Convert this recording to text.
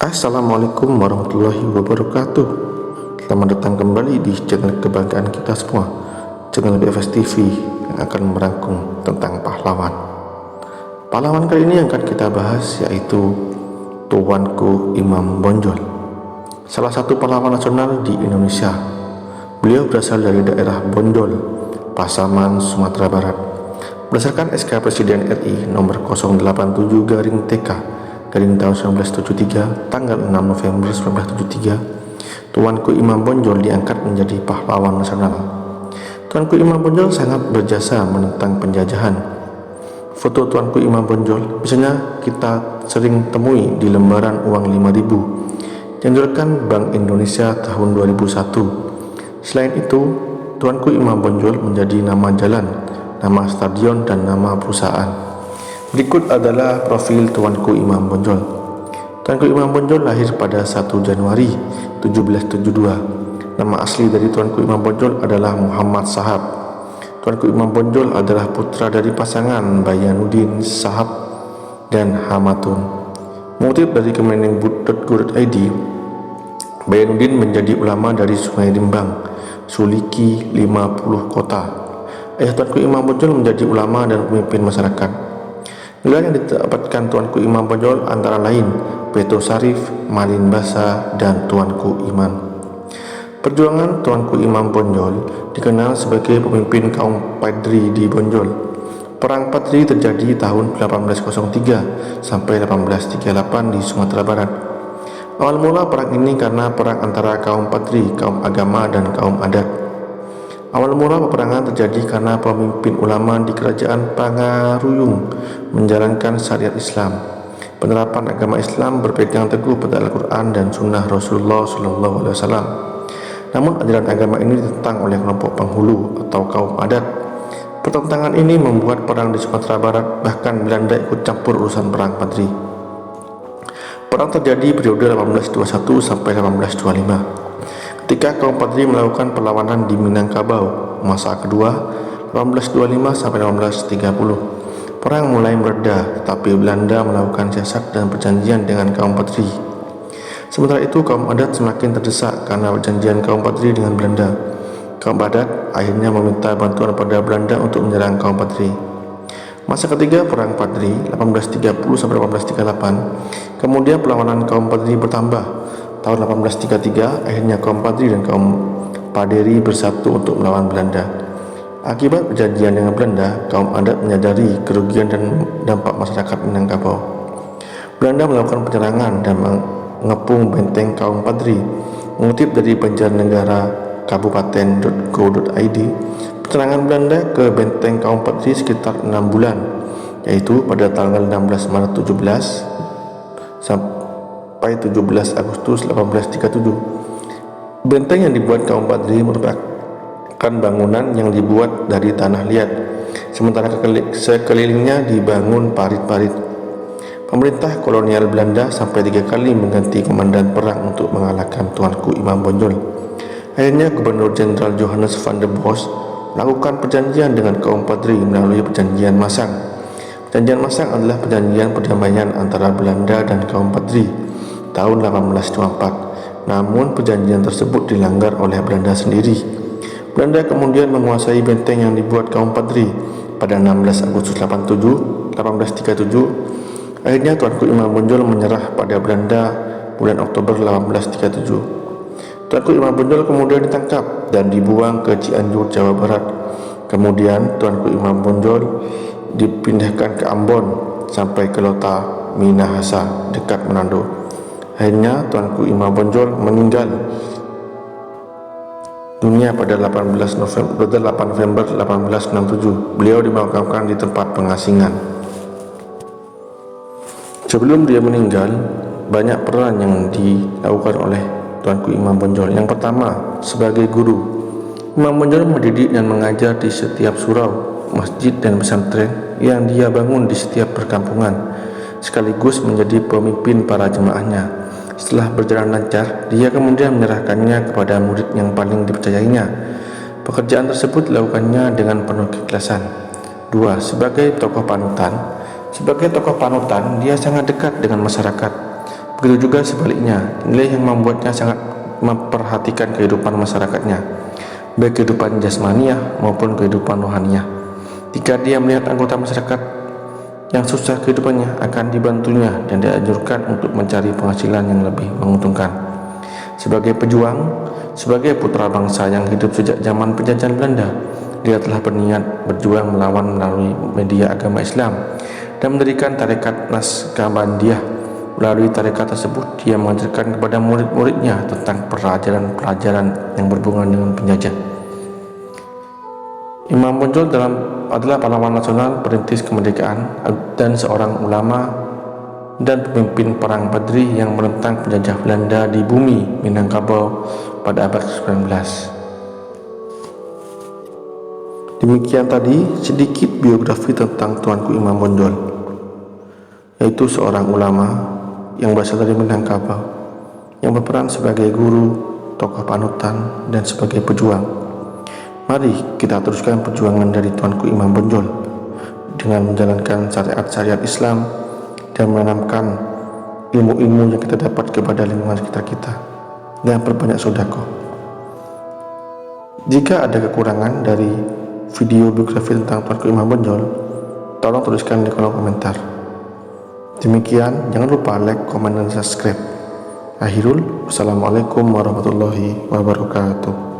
Assalamualaikum warahmatullahi wabarakatuh. Selamat datang kembali di channel kebanggaan kita semua, channel BFS TV yang akan merangkum tentang pahlawan. Pahlawan kali ini yang akan kita bahas yaitu Tuanku Imam Bonjol, salah satu pahlawan nasional di Indonesia. Beliau berasal dari daerah Bonjol, Pasaman, Sumatera Barat. Berdasarkan SK Presiden RI nomor 087-TK tahun 1973, tanggal 6 November 1973, Tuanku Imam Bonjol diangkat menjadi pahlawan nasional. Tuanku Imam Bonjol sangat berjasa menentang penjajahan. Foto Tuanku Imam Bonjol biasanya kita sering temui di lembaran uang 5.000 yang dikeluarkan Bank Indonesia tahun 2001. Selain itu, Tuanku Imam Bonjol menjadi nama jalan, nama stadion, dan nama perusahaan. Berikut adalah profil Tuanku Imam Bonjol. Tuanku Imam Bonjol lahir pada 1 Januari 1772. Nama asli dari Tuanku Imam Bonjol adalah Muhammad Sahab. Tuanku Imam Bonjol adalah putra dari pasangan Bayanuddin Sahab dan Hamatun. Mengutip dari kemendikbud.go.id, Bayanuddin menjadi ulama dari Sungai Rimbang, Suliki 50 kota. Ayah Tuanku Imam Bonjol menjadi ulama dan pemimpin masyarakat. Gelar yang didapatkan Tuanku Imam Bonjol antara lain Beto Sarif, Malin Basa, dan Tuanku Iman. Perjuangan Tuanku Imam Bonjol dikenal sebagai pemimpin kaum Padri di Bonjol. Perang Padri terjadi tahun 1803 sampai 1838 di Sumatera Barat. Awal mula perang ini karena perang antara kaum Padri, kaum agama, dan kaum adat. Awal mula peperangan terjadi karena pemimpin ulama di kerajaan Pangaruyung menjalankan syariat Islam. Penerapan agama Islam berpegang teguh pada Al-Quran dan Sunnah Rasulullah SAW. Namun ajaran agama ini ditentang oleh kelompok penghulu atau kaum adat. Pertentangan ini membuat perang di Sumatera Barat, bahkan Belanda ikut campur urusan perang Padri. Perang terjadi periode 1821 sampai 1825. Ketika kaum Padri melakukan perlawanan di Minangkabau masa kedua 1825 sampai 1830, perang mulai mereda, tetapi Belanda melakukan siasat dan perjanjian dengan kaum Padri. Sementara itu kaum adat semakin terdesak karena perjanjian kaum Padri dengan Belanda. Kaum adat akhirnya meminta bantuan pada Belanda untuk menyerang kaum Padri. Masa ketiga perang Padri 1830 sampai 1838, kemudian perlawanan kaum Padri bertambah. Tahun 1833, akhirnya kaum Padri dan kaum Paderi bersatu untuk melawan Belanda. Akibat perjanjian dengan Belanda, kaum adat menyadari kerugian dan dampak masyarakat Minangkabau. Belanda melakukan penyerangan dan mengepung benteng kaum Padri. Mengutip dari Banjarnegara Kabupaten.go.id, penyerangan Belanda ke benteng kaum Padri sekitar 6 bulan, yaitu pada tanggal 16 Maret 17 sampai 17 Agustus 1837. Benteng yang dibuat kaum Padri merupakan bangunan yang dibuat dari tanah liat, sementara sekelilingnya dibangun parit-parit. Pemerintah kolonial Belanda sampai 3 kali mengganti komandan perang untuk mengalahkan Tuanku Imam Bonjol. Akhirnya Gubernur Jenderal Johannes van der Bos melakukan perjanjian dengan kaum Padri melalui perjanjian Masang. Perjanjian Masang adalah perjanjian perdamaian antara Belanda dan kaum Padri tahun 1824. Namun perjanjian tersebut dilanggar oleh Belanda sendiri. Belanda kemudian menguasai benteng yang dibuat kaum Padri pada 16 Agustus 1837. Akhirnya Tuanku Imam Bonjol menyerah pada Belanda bulan Oktober 1837. Tuanku Imam Bonjol kemudian ditangkap dan dibuang ke Cianjur, Jawa Barat. Kemudian Tuanku Imam Bonjol dipindahkan ke Ambon sampai ke Lota Minahasa dekat Manado. Akhirnya Tuanku Imam Bonjol meninggal dunia pada 8 November 1867. Beliau dimakamkan di tempat pengasingan. Sebelum dia meninggal, banyak peran yang dilakukan oleh Tuanku Imam Bonjol. Yang pertama, sebagai guru. Imam Bonjol mendidik dan mengajar di setiap surau, masjid, dan pesantren yang dia bangun di setiap perkampungan, sekaligus menjadi pemimpin para jemaahnya. Setelah berjalan lancar, dia kemudian menyerahkannya kepada murid yang paling dipercayainya. Pekerjaan tersebut dilakukannya dengan penuh keikhlasan. 2. Sebagai tokoh panutan. Sebagai tokoh panutan, dia sangat dekat dengan masyarakat. Begitu juga sebaliknya, nilai yang membuatnya sangat memperhatikan kehidupan masyarakatnya, baik kehidupan jasmaniah maupun kehidupan rohaniah. Jika dia melihat anggota masyarakat yang susah kehidupannya, akan dibantunya dan dianjurkan untuk mencari penghasilan yang lebih menguntungkan. Sebagai pejuang, sebagai putra bangsa yang hidup sejak zaman penjajahan Belanda, dia telah berniat berjuang melawan melalui media agama Islam dan mendirikan tarekat Naqsabandiyah. Melalui tarekat tersebut, dia mengajarkan kepada murid-muridnya tentang pelajaran-pelajaran yang berhubungan dengan penjajah. Imam Bonjol adalah pahlawan nasional, perintis kemerdekaan, dan seorang ulama dan pemimpin perang Badri yang menentang penjajah Belanda di bumi Minangkabau pada abad ke-19. Demikian tadi sedikit biografi tentang Tuanku Imam Bonjol, yaitu seorang ulama yang berasal dari Minangkabau, yang berperan sebagai guru, tokoh panutan, dan sebagai pejuang. Mari kita teruskan perjuangan dari Tuanku Imam Bonjol dengan menjalankan syariat-syariat Islam dan menanamkan ilmu-ilmu yang kita dapat kepada lingkungan sekitar kita, dan perbanyak sedekah. Jika ada kekurangan dari video biografi tentang Tuanku Imam Bonjol, tolong tuliskan di kolom komentar. Demikian, jangan lupa like, komen, dan subscribe. Akhirul, wassalamualaikum warahmatullahi wabarakatuh.